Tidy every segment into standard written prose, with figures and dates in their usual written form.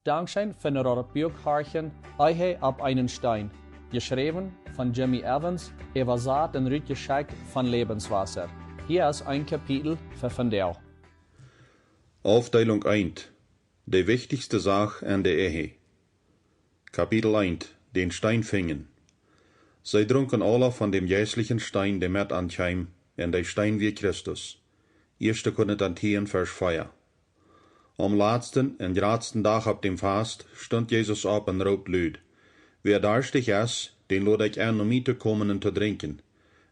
Dankschein von der Bürgharchen Eihe ab einen Stein, geschrieben von Jimmy Evans, Saat und Rütgeschenk von Lebenswasser. Hier ist ein Kapitel für von der. Aufteilung 1. Die wichtigste Sache an der Ehe. Kapitel 1. Den Stein fingen. Sie trunken alle von dem jäßlichen Stein, der mit ankäm, und der Stein wie Christus. 1. Korinther 10, Vers 4. Am laatsten en graadsten Tag ab dem Fast stond Jesus op en roept luid: Wer durstig is, den lod ik aan om mij te komen en te drinken.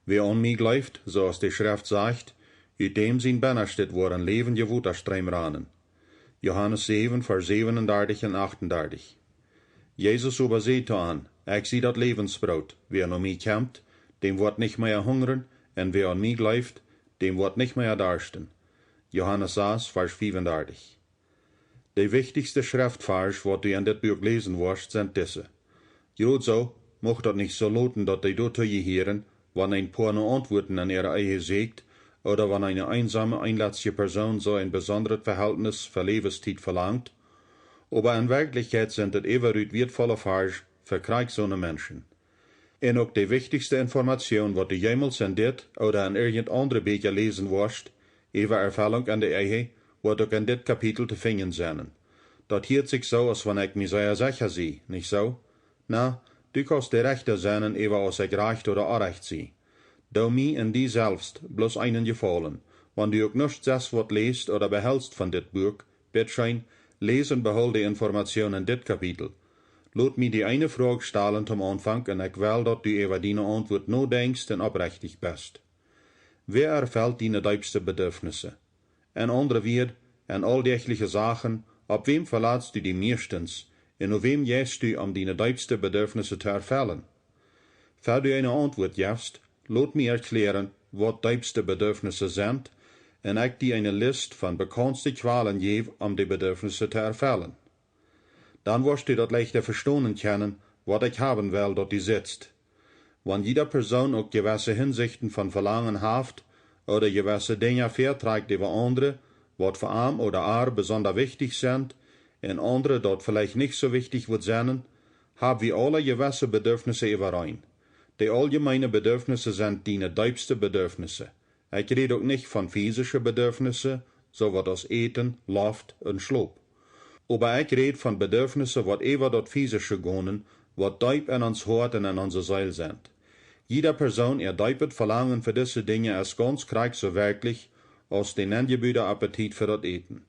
Wer an mij gelooft, zoals de Schrift sagt, uit dem zijn binnenste worden levende Waterstroom ranen. Johannes 7, Vers 37 en 38. Jesus aber seht an, ik zie dat levensbrood. Wer an mij kämpft, dem wordt nicht mehr hungern, en wer an mij gelooft, dem wordt nicht mehr darsten. Johannes 6, Vers 35. De wichtigste Schriftvers, wat du in dit boek lezen wirst, sind diese. Gerade so, mocht dat nicht so lauten, dat die dort je heren, wann ein paar no Antworten an ihre Ehe sägt, oder wann eine einsame, einlassige Person so ein besonderes Verhältnis für Lebenszeit verlangt, aber in Wirklichkeit sind das everüt wertvolle Vers für kriegsohne Menschen. En ook de wichtigste Information, wat du jemals in dit oder in irgend andere Bücher lesen wirst, über Erfahrung an der Ehe, wordt ook in dit Kapitel te vinden zijn. Dat hielt zich zo als wanneer ik me zeer zeker zie, niet zo? Nou, du kannst de rechter zijn even als ik recht oder onrecht zie. Doe mij en die zelfst bloß einen gefallen, wanneer du ook nichts zes wat leest oder behelst van dit boek, bitteschön, lees en behol de information in dit Kapitel. Laat mij die eine Frage stellen zum Anfang en ik wil dat du over die antwoord no denkst en oprechtig bist. Wer erfüllt deine diepste Bedürfnisse? En andere weer, en al dergelijke zaken, op wem verlaatst du die meestens, en op wem juist du om die diepste bedürfnisse te erfüllen? Voor du een antwoord gevst, laat me erklären, wat diepste bedürfnisse zijn, en ik die een list van bekendste kwalen geef om die bedürfnisse te erfüllen. Dan wirst du dat leichter verstonen können, wat ik haben will, dat die sitzt. Wann jeder Person ook gewisse Hinsichten van Verlangen haft, oder gewisse Dinge verträgt über andere, wat für arm oder ar besonders wichtig sind, en andere dort vielleicht nicht so wichtig wird sein, haben wir alle gewisse Bedürfnisse überein. Die allgemeine Bedürfnisse sind die diepste Bedürfnisse. Ich rede auch nicht von physischen Bedürfnissen, so wat als Eten, Luft und Schlaf. Aber ich rede von Bedürfnissen, wat über dort physische gehen, wat diep in uns Hort und in unserer Seele sind. Jeder Person erdeipet Verlangen für diese Dinge als ganz krieg so wirklich, als den angeborenen Appetit für das Eten.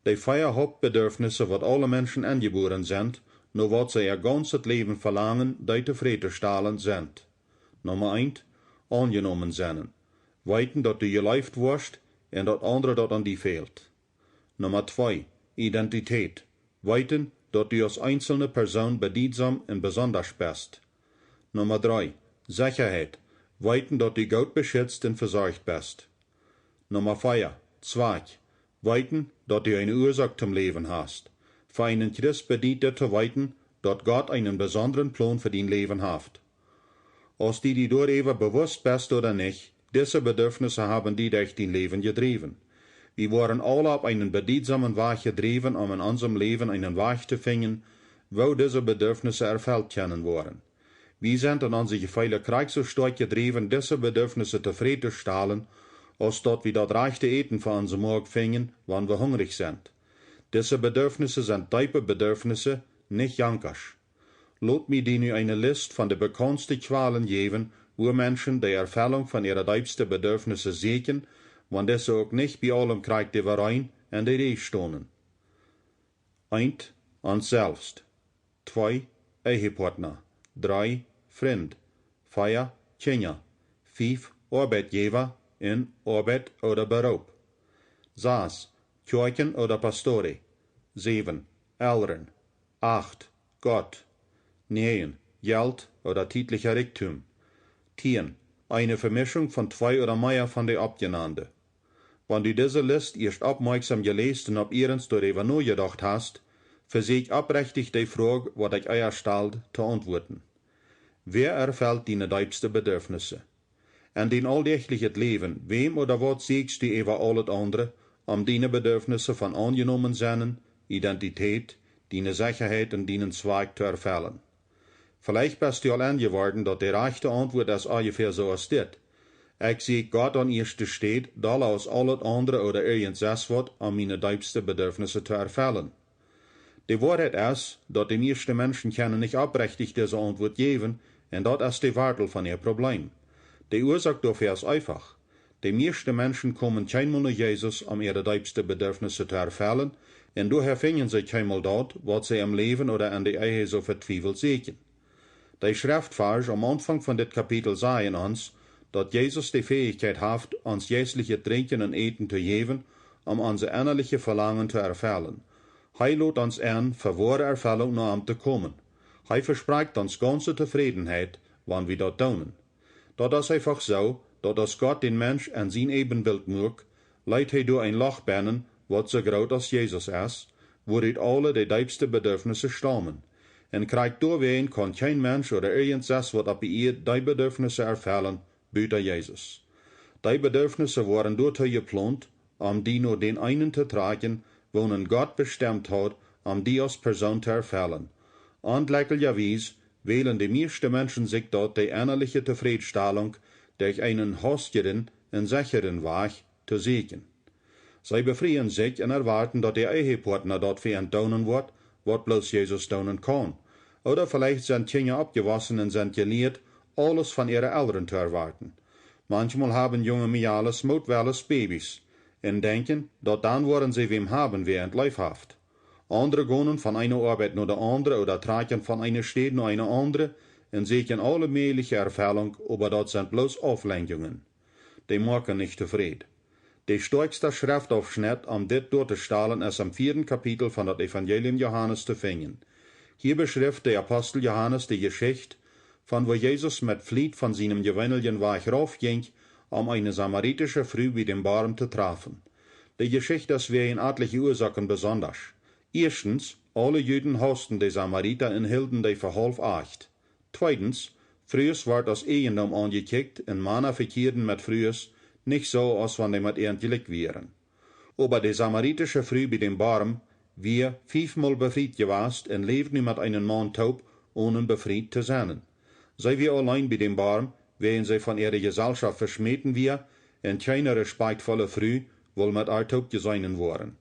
Die vier Hauptbedürfnisse, wat alle Menschen angeboren sind, nur wat sie ihr ganzes Leben verlangen, die zufriedenzustellen sind. Nummer 1, angenommen sein. Weiten, dat du geleift wirst, en dat andere dat an die fehlt. Nummer 2, Identität. Weiten, dat du als einzelne Person bedeutsam und besonders bist. Nummer 3, Sicherheit. Weiten, dat du gut beschützt und versorgt bist. Nummer 4. Zweck. Weiten, dat du eine Ursache zum Leben hast. Für einen Christ bedeutet zu weiten, dat Gott einen besonderen Plan für dein Leben hat. Als die dir eben bewusst bist oder nicht, diese Bedürfnisse haben die durch dein Leben getrieben. Wir waren alle auf einen bedeutsamen Weg getrieben, um in unserem Leben einen Weg zu finden, wo diese Bedürfnisse erfüllt können worden. Wir sind in onze Gefühle Krieg so stark getrieben, diese Bedürfnisse zufriedenzustellen, als dort wir das rechte Eten für unsere Morgen finden, wann wir hungrig sind. Diese Bedürfnisse sind tiefe Bedürfnisse, nicht jankers. Laat mir dir nu eine List von den bekanntesten Qualen geben, wo Menschen die Erfüllung von ihrer tiefsten Bedürfnisse suchen, wann diese auch nicht bei allem Krieg die Verein in der Rede stehen. 1. Uns selbst. 2. Ehepartner. 3. Freund. 4. Kinder. 5. Arbeitgeber in Arbeit oder Beruf. 6. Kirchen oder Pastore. 7. Eltern. 8. Gott. 9. Geld oder tätlicher Reichtum. 10. Eine Vermischung von 2 oder mehr von den abgenannten. Wenn du diese Liste erst aufmerksam gelesen und ob ihrens darüber nur gedacht hast, versuch abrechtig die Frage, was ich euch stellt, zu antworten. Wer erfüllt deine tiefsten Bedürfnisse? In dein alltägliches Leben, wem oder was siehst du über alles andere, deine Bedürfnisse von angenommen sein, Identität, die Sicherheit und die Zweig zu erfüllen. Vielleicht bist du al angeworden, dat de rechte antwoord is ungefähr so als dit. Ik zie Gott an eerste steht, da aus al het andere oder irgendwas wat an meine diepste Bedürfnisse zu erfüllen. Die Wahrheit ist, dat de meeste Menschen können nicht abrechtig diese Antwort geben, und dat ist die Wurzel von ihr Problem. Die Ursache dafür ist einfach. Die meisten Menschen kommen keinmal nach Jesus, um ihre diepste Bedürfnisse zu erfüllen, und daher finden sie keinmal dort, was sie im Leben oder an die Ehe so verzweifelt sehen. Die Schriftverse am Anfang von dit Kapitel sagen uns, dass Jesus die Fähigkeit hat, uns jährliche Trinken und Eten zu geben, um unsere innerliche Verlangen zu erfüllen. Er lädt uns an, für wahre Erfüllung nach ihm zu kommen. Er verspricht uns ganze Zufriedenheit, wenn wir das tun. Das ist einfach so, dass Gott den Mensch an sein Ebenbild macht, leitet er durch ein Loch bannen, was so groß als Jesus ist, worin alle die tiefsten Bedürfnisse stammen. Und kriegt doorheen kann kein Mensch oder irgendwas, was ab ihr die Bedürfnisse erfüllen, buiten Jesus. Die Bedürfnisse waren dorthin geplant, die nur den einen zu tragen, wonen Gott bestimmt hat, die als Person zu erfüllen. Und gleicherweise wählen die meisten Menschen sich dort die innerliche Zufriedenstellung durch einen hosteren und sicheren Weg zu siegen. Sie befreien sich und erwarten, dass der Ehepartner dort für ihn tun wird, was bloß Jesus tun kann. Oder vielleicht sind Kinder abgewaschen und sind gelehrt, alles von ihren Eltern zu erwarten. Manchmal haben junge Mädels mutwillig Babys und denken, dass dann wollen sie wem haben, während leibhaft. Andere gehen von einer Arbeit nach der andere oder tragen von einer Stadt nach einer andere und sehen alle mögliche Erfüllung, aber das sind bloß Auflenkungen. Die machen nicht zufrieden. Der stärkste Schriftaufschnitt, dit durchzustellen, ist im 4. Kapitel von das Evangelium Johannes zu finden. Hier beschreibt der Apostel Johannes die Geschichte, von wo Jesus mit Fliet von seinem gewöhnlichen Weg raufging, eine samaritische Frau bei dem Baum zu treffen. Die Geschichte ist wegen etliche Ursachen besonders. Erstens, alle Juden hassten die Samariter und hielten die für halb echt. Zweitens, frühers ward als Eigendom angekickt und Männer verkehrten mit frühers nicht so, als wenn die mit ihren gelegt wären. Aber die samaritische Frau bei dem Baum wir 5-mal befreit gewesen und lebt nu mit einem Mann taub, ohne befreit zu sein. Sei wir allein bei dem Baum, während sie von ihrer Gesellschaft verschmähten wir, und keine respektvolle Frau wohl mit ihr taub geseinen worden.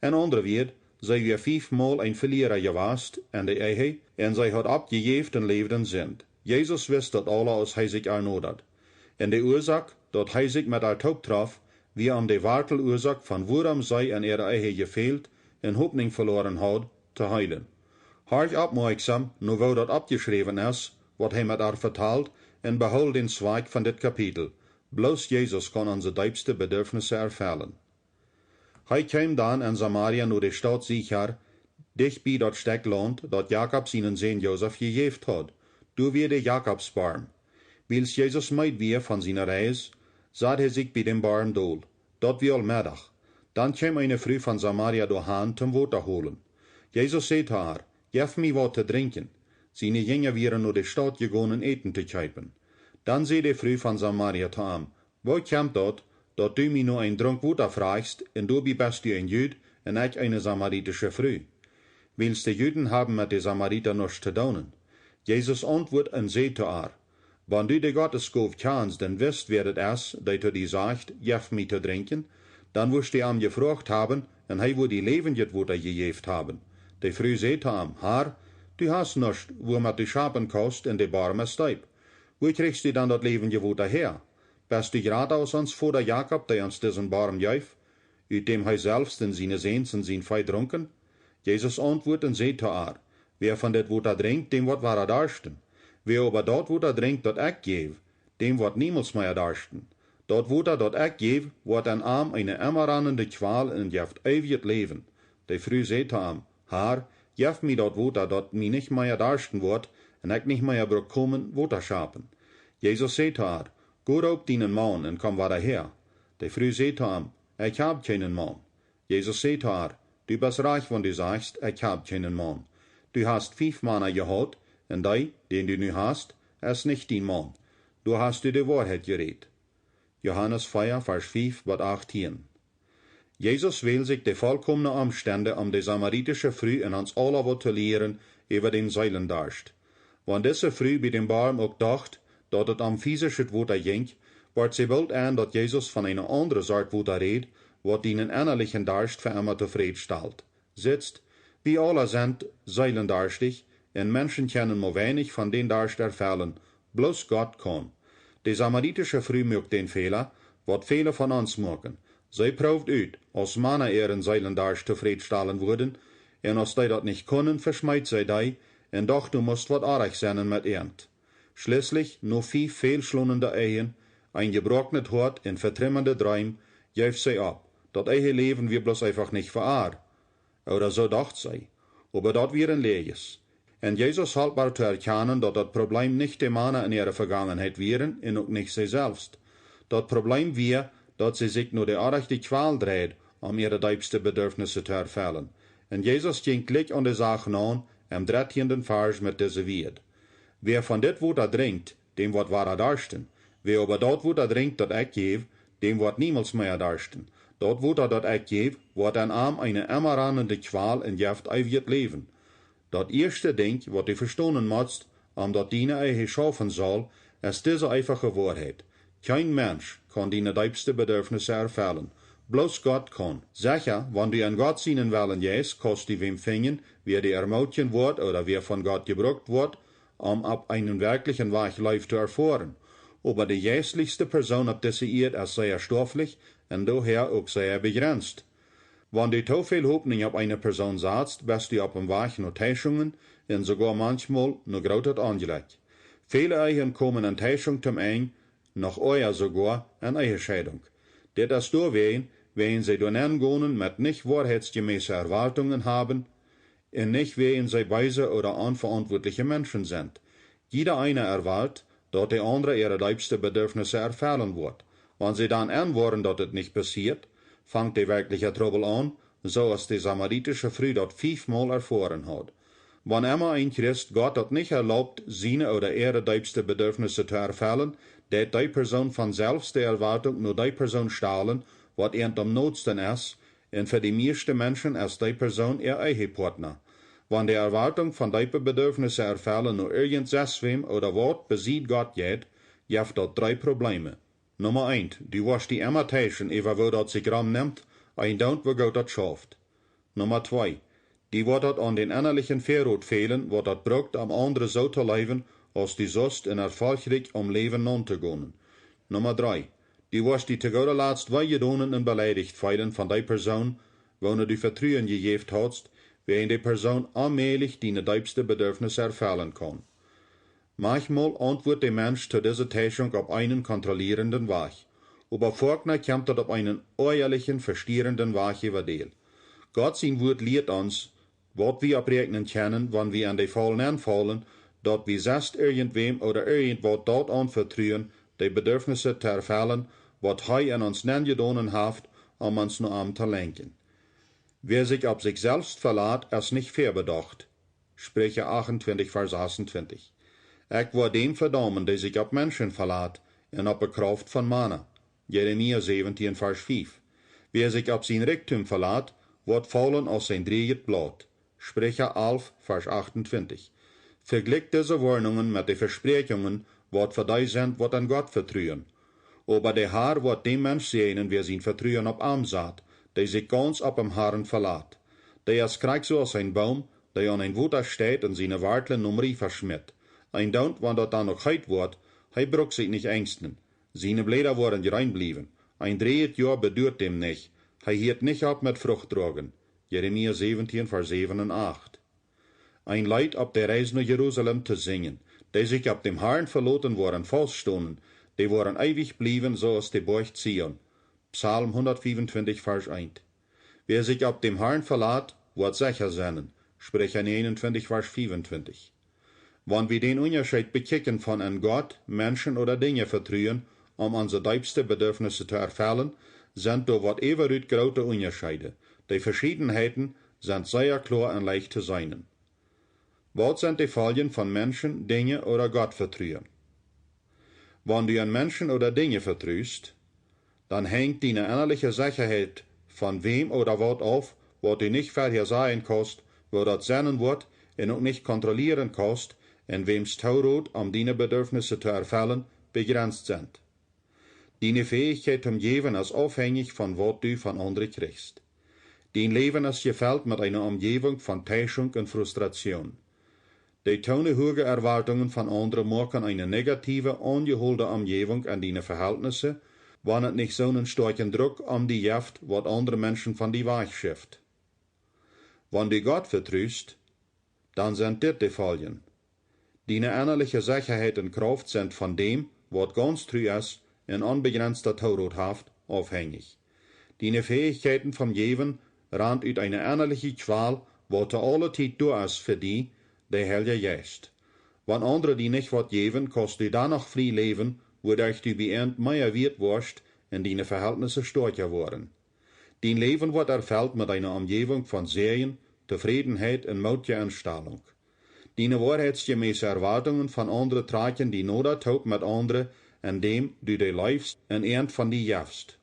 Ein anderer wird, sei wir 5-mal ein Verlierer gewesen in der Ehe, und sie hat abgegeben und lebten sind. Jesus wist dat alle als hij sich ernodigt. En de Ursache, dat hij sich mit ihr taub traf, wie an de Wartelursache von worum sie in ihrer Ehe gefehlt en Hoffnung verloren hat, zu heilen. Hart aufmerksam, nu wo dat abgeschreven is, wat hij met haar vertelt, en behoud den Zweig van dit Kapitel. Bloos Jesus kan onze diepste Bedürfnisse erfüllen. Hij kwam dan in Samaria nur de Stadt Sichar, dicht bij dat Steckland, dat Jakob seinen Sohn Josef gegeven had. Du wie de Jakobsbaum. Wils Jesus meid weer van zijn reis, zat hij zich bij den Baum dool. Dat wie almiddag. Dan kwam eine Frau von Samaria doorheen zum Water holen. Jesus zei zu haar, geef mij wat te drinken. Seine Jünger wären nur de Stadt gegangen, eten te kuipen. Dan zei de Frau von Samaria zu ihm, wo kommt dat du mij nur ein Drunk Water fragst, en du bist du ein Jüd, en ich eine samaritische Frau. Wils de Juden haben mit de Samariter nichts zu tun. Jesus antwoordt en zei zu haar, wann du de Gottesgof kannst, dann wisst wer het is, die zu dir sagt, geef mij te drinken, dann wirst du ihm gefragt haben, en hij wird die levendig Water gegeben haben. Die Frau zei zu ihm, Herr, du hast nichts, womit du schapen kannst, in de Baum ist steib. Wo kriegst du dann dat levendige Water her? Bist du gerade aus uns Vater Jakob, der uns diesen Baum geif, uit dem hij selbst in seine Sehns und sein Fei trunken? Jesus antwoordt en zei zu haar, wer von dit Water drinkt, dem wird wahrer darsten. Wer aber dort Water drinkt, dat ich gebe, dem wird niemals mehr darsten. Dat Water, dat ich gebe, wird an arm eine immer rannende Qual und jeft ewig Leben. Die Frau zei zu ihm, Herr, geef mir dat Water, dat mir nicht mehr darsten wird, und ich nicht mehr bekommen Water schapen. Jesus zei zu haar, geh op deinen Mann und komm wieder her. Die Frau zei zu ihm, ich hab keinen Mann. Jesus zei zu haar, du bist reich, wenn du sagst, ich hab keinen Mann. Du hast 5 Männer gehabt, und der, den du nu hast, ist nicht dein Mann. Du hast dir die Wahrheit geredet. Johannes 4, Vers 5 bis 18. Jesus will sich de vollkommene Umstände de samaritische Früh in ons alle wat te leren über den Seilendarst. Want diese Früh bei dem Baum ook dacht, dat het am physische Woter ging, wordt sie bald aan dat Jesus van een andere soort Woter redt, wat ihnen innerlichen Darst für immer zufriedenstellt. Sitzt, wie alle sind seilendarstig, en Menschen kennen maar wenig van den Darst erfällen, bloß Gott kann. De samaritische Früh mögt den Fehler, wat viele von uns machen. Zij proeft uit, als Männer ihren Seilendarst zufriedenstellen würden, en als die dat nicht können, verschmeidt zij die, en doch du musst wat aardig sein mit irgend. Schließlich, nur 5 fehlschlunende Ehen, ein gebrochenes Hort en vertrimmende Träum, geeft zij ab. Dat eigen Leben wir bloß einfach nicht verar. Oder so dacht zij. Aber dat wir ein Leges. En Jesus haltbar zu erkennen, dat das Problem nicht die Männer in ihrer Vergangenheit wären, en auch nicht sie selbst. Dat Problem wir, dat sie sich nur die aardige Qual dreht, ihre diepste Bedürfnisse zu erfüllen. En Jesus ging gleich an die Sache an, im 13. Vers mit dieser Wied. Wer von dit Woter drinkt, dem wird wahrer darsten. Wer aber dort Woter drinkt, dat ich gebe, dem wird niemals mehr darsten. Dort Woter dat ich gebe, wird ein Arm eine immer rannende Qual in Jeft ewig leben. Dat erste Ding, wat du verstonen musst, dat deine eigen schaffen soll, ist diese einfache Wahrheit. Kein Mensch kann deine diepste Bedürfnisse erfüllen. Bloß Gott kann. Sicher, wenn du an Gott seinen Willen jäst, kannst du wem finden, wer dir ermutigen wird oder wer von Gott gebraucht wird, ab einen wirklichen Weg zu erfahren. Aber die jästlichste Person auf dieser Erde ist sehr stofflich und daher auch sehr begrenzt. Wenn du zu viel Hoffnung auf eine Person setzt, bist du auf dem Weg nur Täuschungen und sogar manchmal nur großes Unglück. Viele Ehen kommen in Täuschung zum Ein, noch euer sogar an Ehescheidung. Das ist deswegen, wenn sie dann angehen mit nicht wahrheitsgemäßen Erwartungen haben, und nicht wenn sie weise oder unverantwortliche Menschen sind. Jeder eine erwartet, dass der andere ihre liebsten Bedürfnisse erfüllen wird. Wenn sie dann anworden, dass es nicht passiert, fängt der wirkliche Trouble an, so als die samaritische Früh dort 5-mal erfahren hat. Wenn immer ein Christ Gott das nicht erlaubt, seine oder ihre liebsten Bedürfnisse zu erfüllen, dat die Person von selbst die Erwartung nur die Person stellen, wat ihnen am notsten ist, und für die meisten Menschen ist die Person ihr eigen Partner. Wenn die Erwartung von die Bedürfnisse erfüllen nur irgendwem oder wat besieht Gott geht, gibt dort 3 Probleme. Nummer 1, du wirst die immer täuschen, über wo dat sich nimmt, und don't wo Gott dat schafft. Nummer 2, die wird dat an den innerlichen Verrot fehlen, wat dat braucht, andere so zu leben, als die sonst in erfolgreich Leben non-te-gehen. Nummer 3. Die wirst die tegode laatst weggedonen en beleidigt feilen von die Person, wanneer du Vertrauen gegeben hast, waarin die Person allmählich deine diepste Bedürfnisse erfüllen kann. Manchmal antwortet der Mensch zu dieser Täuschung auf einen kontrollierenden Weg, aber vorher kommt das auf einen ehrlichen, verstehenden Weg über den. Gott sein Wort lehrt uns, was wir abrechnen können, wenn wir an die Fallen anfallen, dat wir selbst irgendwem oder irgendwas dort anvertrauen, die Bedürfnisse zu erfüllen, wat hij in ons nengedonen heeft, ons nur am zu lenken. Wer sich auf sich selbst verlässt, ist nicht verbedacht. Sprüche 28, Vers 26. Ich war dem verdammen, der sich auf Menschen verlässt, und auf die Kraft von Mana. Jeremia 17, Vers 5. Wer sich auf sein Reichtum verlässt, wird fallen aus sein dreieget Blatt. Sprüche 11, Vers 28. Vergleich diese Warnungen mit den Versprechungen, wat für die sind, wat an Gott vertrauen. Aber der Herr wird dem Mensch sehen, wer sein Vertrauen auf ihm sagt, der sich ganz auf dem Herrn verlässt. Der ist gleich so als ein Baum, der an ein Wutter steht und seine Warteln Rie verschmiert. Ein Daunt, wenn dort dann noch heit wird, hij braucht sich nicht ängsten. Seine Blätter worden rein blieben. Ein dreht Jahr bedürt dem nicht. Hij hielt nicht ab mit Fruchttragen. Jeremia 17, Vers 7 und 8. Ein Leid auf der Reise nach Jerusalem zu singen, die sich auf dem Herrn verloten waren, feststunden, die waren ewig blieben, so als die Burg Zion. Psalm 125, Vers 1. Wer sich auf dem Herrn verlässt, wird sicher sein. Sprüche 21, Vers 25. Wenn wir den Unterschied bekicken von an Gott, Menschen oder Dinge vertrauen, unsere tiefste Bedürfnisse zu erfüllen, sind da wat eventuell große Unterschiede. Die Verschiedenheiten sind sehr klar und leicht zu sein. Was sind die Folgen von Menschen, Dinge oder Gott vertrauen? Wenn du an Menschen oder Dinge vertraust, dann hängt deine innerliche Sicherheit von wem oder wat auf, wat du nicht vorhersagen kannst, wo dat sein wird, en ook nicht kontrollieren kannst, en wems Taurot, um deine Bedürfnisse zu erfüllen, begrenzt sind. Deine Fähigkeit zum Leben ist abhängig von wat du von anderen kriegst. Dein Leben ist gefällt mit einer Umgebung von Täuschung und Frustration. Die tonen hohe Erwartungen von anderen machen eine negative, ungeholte Umgebung an deine Verhältnisse, wann es nicht so einen starken Druck um die Jaft, was andere Menschen von die Weich schifft. Wenn du Gott vertraust, dann sind dit die Folgen. Deine innerliche Sicherheit und Kraft sind von dem, was ganz treu ist, in unbegrenzter Taurodhaft abhängig. Deine Fähigkeiten vom Leben rand uit eine innerliche Qual, was zu aller Zeit da ist für die, der Heilige Geist. Wenn andere die nicht wat geben, kannst du dann noch frei leben, wodurch du beend mehr wert wirst und deine Verhältnisse stärker worden. Dein Leben wird erfüllt mit einer Umgebung von Segen, Zufriedenheit und Mutgeanstellung. Deine wahrheitsgemäße Erwartungen von anderen tragen die Nodertaub mit anderen, indem du die leifst und ernt von die jafst.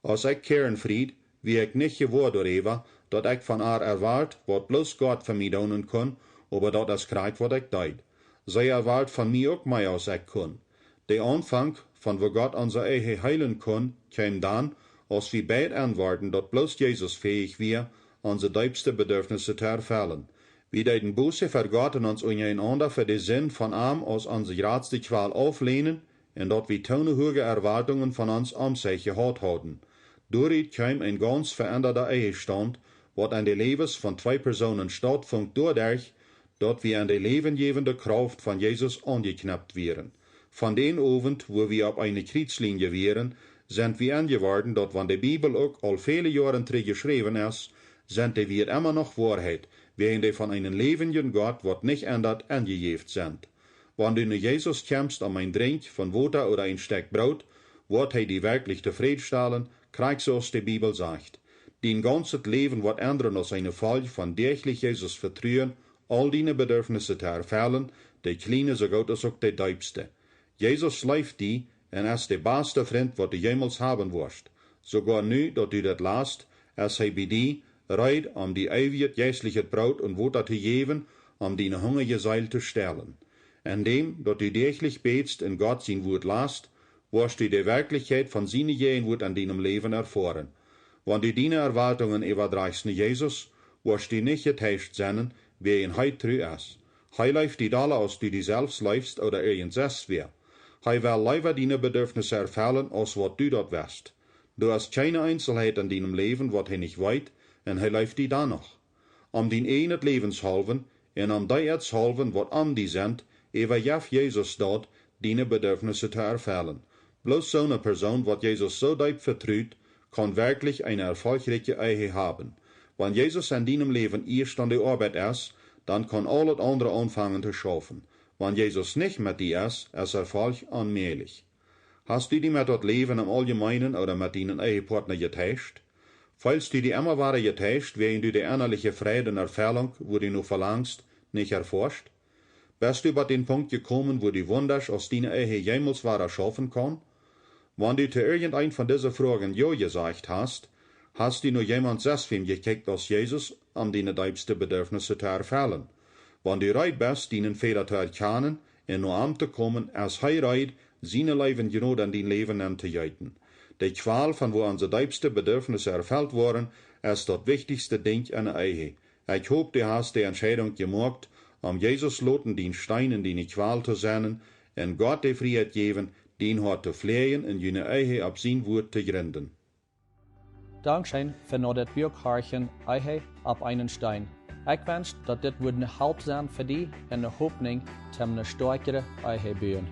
Als ich Kernfried, wie ich nicht geworden darüber, dat ich von haar erwart, wat bloß Gott für mich doen kann, aber dat es krijgt wat ich deed. Zij erwart von mir auch mehr als ich kann. Der Anfang, von wo Gott unser Ehe heilen kann, käme dann, als wir beid antworten, dat bloß Jesus fähig wir, unsere diepste Bedürfnisse zu erfüllen. Wir den Buße für Gott und uns untereinander für den Sinn von ihm als unsere größte Qual auflehnen, und dat wir tonen hohe Erwartungen von uns sich gehad haben. Doorheen kwam een ganz veränderter Ehestand, wat an de Lebens von zwei Personen stattfand, doordat dat wir an de lebengebende Kraft von Jesus angeknappt wären. Von den Abend, wo wir auf eine Kriegslinie wären, sind wir angeworden, dat wann de Bibel auch al viele Jahre geschrieben ist, sind die wir immer noch Wahrheit, während die von einem lebenden Gott, wat nicht ändert, angegeben sind. Wenn du nur Jesus kämpfst ein Drink von Wasser oder ein Stück Brot, wird er die wirklich zufriedenstellen, kriegst zoals die Bibel sagt. Dein ganzes Leben wird ändern als eine Folge von täglich Jesus vertrauen, all deine Bedürfnisse zu erfüllen, die kleine so gut als auch die diepste. Jesus leift die und ist der beste Freund, was du jemals haben wirst. Sogar nu, dat du das lasst, als er bei dir reit, die ewige geistliche Brot und Wasser zu geben, deine hungrige Seele zu stellen. Indem, dat du täglich betst und Gott sein Wort lasst, wirst du die Wirklichkeit von seiner Gegenwart an deinem Leben erfahren. Wenn du deine Erwartungen überträgst nach Jesus, wirst du nicht getäuscht sein, wie ihn heute treu ist. Hij läuft die alle, als du die selbst läufst oder irgendwas wär. Hij will lieber deine Bedürfnisse erfüllen, als was du dort wärst. Du hast keine Einzelheit in deinem Leben, was hij nicht weiß, und hij läuft die dann noch. Den einen Lebenshalven, und die halven, was die sind, jaf Jesus dort, deine Bedürfnisse zu erfüllen. Bloß so eine Person, wat Jesus so diep vertraut, kann wirklich eine erfolgreiche Ehe haben. Wenn Jesus in deinem Leben erst an der Arbeit ist, dann kann alles andere anfangen zu schaffen. Wenn Jesus nicht mit dir ist Erfolg allmählich. Hast du die mit das Leben im Allgemeinen oder mit deinen Ehepartner getäuscht? Falls du die immer wahre getäuscht, während du die innerliche Freude und Erfüllung, wo du nur verlangst, nicht erforscht? Bist du bei den Punkt gekommen, wo du wunderst, aus deiner Ehe jemals wahre schaffen kann? Wenn du zu irgendein von diesen Fragen Ja gesagt hast, hast du nur jemand selbst gekickt als Jesus, deine diepste Bedürfnisse zu erfüllen. Wenn du reit bist, deinen Fehler zu erkennen und nur zu kommen, als er reit, seine Leben genau an dein Leben anzujeiten. Die Qual, von wo unsere diepste Bedürfnisse erfüllt worden, ist das wichtigste Ding in der Ehe. Ich hoffe, du hast die Entscheidung gemacht, Jesus loten den Stein in deine Qual zu senden und Gott die Freiheit geben, den Hort zu flehen und deine Ehe auf sein Wort zu gründen. Dankschön für noch das Bürgharchen Ehe ab einen Stein. Ich wünsche, dass das eine Halb sein für dich und eine Hoffnung, zum eine stärkere Ehe bauen.